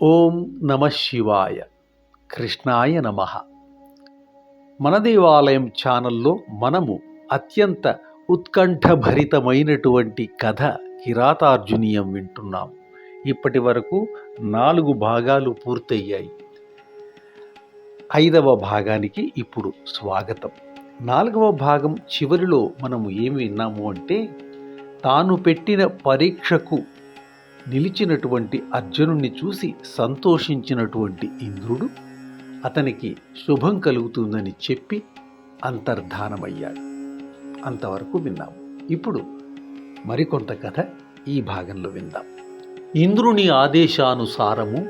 ఓం నమ శివాయ. కృష్ణాయ నమ. మన దేవాలయం ఛానల్లో మనము అత్యంత ఉత్కంఠభరితమైనటువంటి కథ కిరాతార్జునీయం వింటున్నాం. ఇప్పటి వరకు 4 భాగాలు పూర్తయ్యాయి. 5వ భాగానికి ఇప్పుడు స్వాగతం. 4వ భాగం చివరిలో మనము ఏమి విన్నాము అంటే, తాను పెట్టిన పరీక్షకు నిలిచినటువంటి అర్జునుణ్ణి చూసి సంతోషించినటువంటి ఇంద్రుడు అతనికి శుభం కలుగుతుందని చెప్పి అంతర్ధానమయ్యాడు. అంతవరకు విన్నాము. ఇప్పుడు మరికొంత కథ ఈ భాగంలో విందాం. ఇంద్రుని ఆదేశానుసారము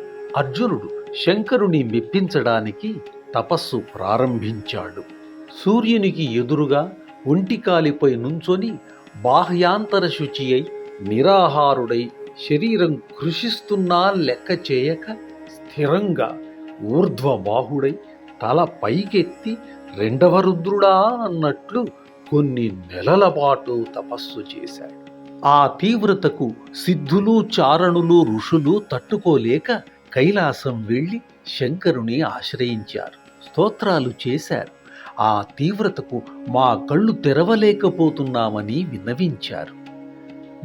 అర్జునుడు శంకరుని మెప్పించడానికి తపస్సు ప్రారంభించాడు. సూర్యునికి ఎదురుగా ఒంటికాలిపై నుంచొని బాహ్యాంతర శుచి అయి నిరాహారుడై శరీరం కృషిస్తున్నా లెక్క చేయక స్థిరంగా ఊర్ధ్వబాహుడై తల పైకెత్తి రెండవ రుద్రుడా అన్నట్లు కొన్ని నెలల పాటు తపస్సు చేశాడు. ఆ తీవ్రతకు సిద్ధులు, చారణులు, ఋషులు తట్టుకోలేక కైలాసం వెళ్ళి శంకరుని ఆశ్రయించారు, స్తోత్రాలు చేశారు. ఆ తీవ్రతకు మా కళ్ళు తెరవలేకపోతున్నామని విన్నవించారు.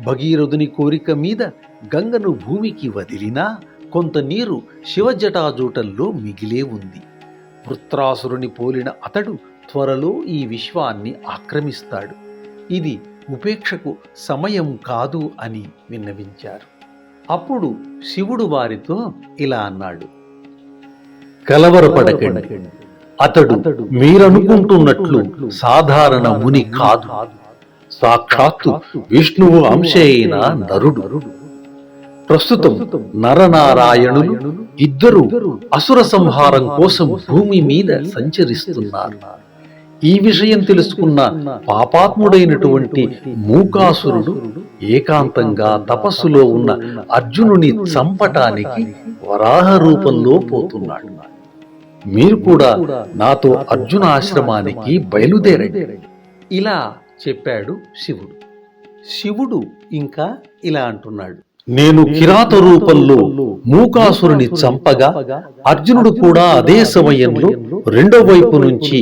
భగీరథుని కోరిక మీద గంగను భూమికి వదిలినా కొంత నీరు శివజటాజూటంలో మిగిలే ఉంది. వృత్రాసురుని పోలిన అతడు త్వరలో ఈ విశ్వాన్ని ఆక్రమిస్తాడు. ఇది ఉపేక్షకు సమయం కాదు అని విన్నవించారు. అప్పుడు శివుడు వారితో ఇలా అన్నాడు: కలవరపడకండి. అతడు మీరనుకుంటున్నట్లు సాధారణ ముని కాదు. సాక్షాత్తు విష్ణువు అంశ అయిన నరుడు. ప్రస్తుతం నరనారాయణులు ఇద్దరు అసుర సంహారం కోసం భూమి మీద సంచరిస్తున్నారు. ఈ విషయం తెలుసుకున్న పాపాత్ముడైనటువంటి మూకాసురుడు ఏకాంతంగా తపస్సులో ఉన్న అర్జునుని చంపటానికి వరాహ రూపంలో పోతున్నాడు. మీరు కూడా నాతో అర్జున ఆశ్రమానికి బయలుదేరండి. ఇలా చెప్పాడు శివుడు. శివుడు ఇంకా ఇలా అంటున్నాడు: నేను కిరాత రూపంలో మూకాసురుని చంపగా అర్జునుడు కూడా అదే సమయంలో రెండో వైపు నుంచి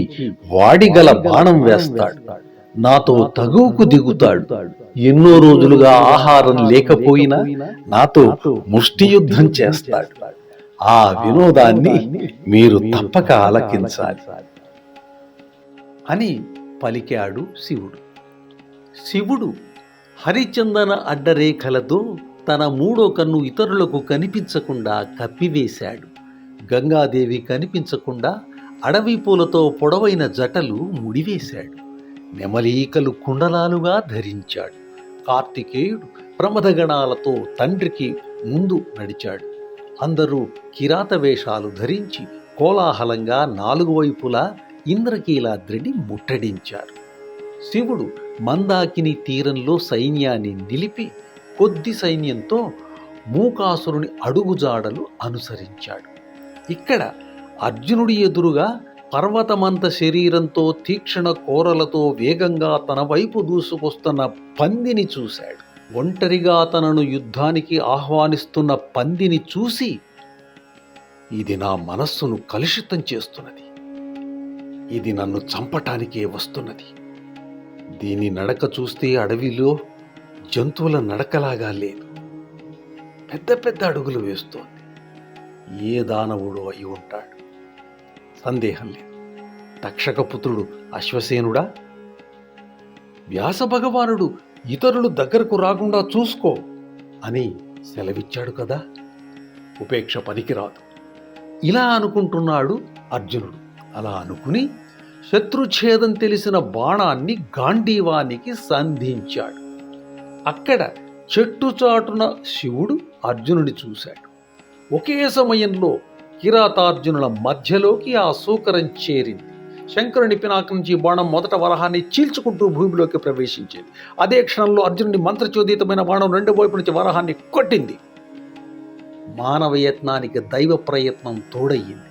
వాడిగల బాణం వేస్తాడు. నాతో తగువుకు దిగుతాడు. ఎన్నో రోజులుగా ఆహారం లేకపోయినా నాతో ముష్టి యుద్ధం చేస్తాడు. ఆ వినోదాన్ని మీరు తప్పక ఆలకించాలి అని పలికాడు శివుడు. శివుడు హరిచందన అడ్డరేఖలతో తన 3వ కన్ను ఇతరులకు కనిపించకుండా కప్పివేశాడు. గంగాదేవి కనిపించకుండా అడవి పూలతో పొడవైన జటలు ముడివేశాడు. నెమలీకలు కుండలాలుగా ధరించాడు. కార్తికేయుడు ప్రమథగణాలతో తండ్రికి ముందు నడిచాడు. అందరూ కిరాత వేషాలు ధరించి కోలాహలంగా 4 వైపులా ఇంద్రకీలాద్రిని ముట్టడించారు. శివుడు మందాకిని తీరంలో సైన్యాన్ని నిలిపి కొద్ది సైన్యంతో మూకాసురుని అడుగుజాడలు అనుసరించాడు. ఇక్కడ అర్జునుడి ఎదురుగా పర్వతమంత శరీరంతో తీక్షణ కోరలతో వేగంగా తన వైపు దూసుకొస్తున్న పందిని చూశాడు. ఒంటరిగా తనను యుద్ధానికి ఆహ్వానిస్తున్న పందిని చూసి, ఇది నా మనస్సును కలుషితం చేస్తున్నది, ఇది నన్ను చంపటానికే వస్తున్నది, దీని నడక చూస్తే అడవిలో జంతువుల నడకలాగా లేదు, పెద్ద పెద్ద అడుగులు వేస్తోంది, ఏ దానవుడు అయి ఉంటాడు, సందేహం లేదు, తక్షకపుత్రుడు అశ్వసేనుడా? వ్యాస భగవానుడు ఇతరులు దగ్గరకు రాకుండా చూసుకో అని సెలవిచ్చాడు కదా, ఉపేక్ష పనికిరాదు. ఇలా అనుకుంటున్నాడు అర్జునుడు. అలా అనుకుని శత్రుఛేదం తెలిసిన బాణాన్ని గాంధీవానికి సంధించాడు. అక్కడ చెట్టుచాటున శివుడు అర్జునుడి చూశాడు. ఒకే సమయంలో కిరాతార్జునుల మధ్యలోకి ఆ సూకరం చేరింది. శంకరుని పినాక నుంచి బాణం మొదట వరహాన్ని చీల్చుకుంటూ భూమిలోకి ప్రవేశించేది. అదే క్షణంలో అర్జునుడి మంత్రచోదితమైన బాణం రెండో వైపు నుంచి వరహాన్ని కొట్టింది. మానవ యత్నానికి దైవ ప్రయత్నం తోడయ్యింది.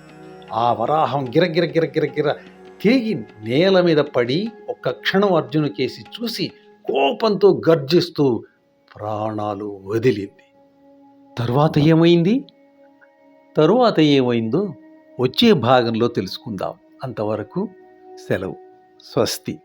ఆ వరాహం గిరగిర గిరగిర గిర తిరిగి నేల మీద పడి ఒక్క క్షణం అర్జును కేసి చూసి కోపంతో గర్జిస్తూ ప్రాణాలు వదిలింది. తరువాత ఏమైంది? తరువాత ఏమైందో వచ్చే భాగంలో తెలుసుకుందాం. అంతవరకు సెలవు. స్వస్తి.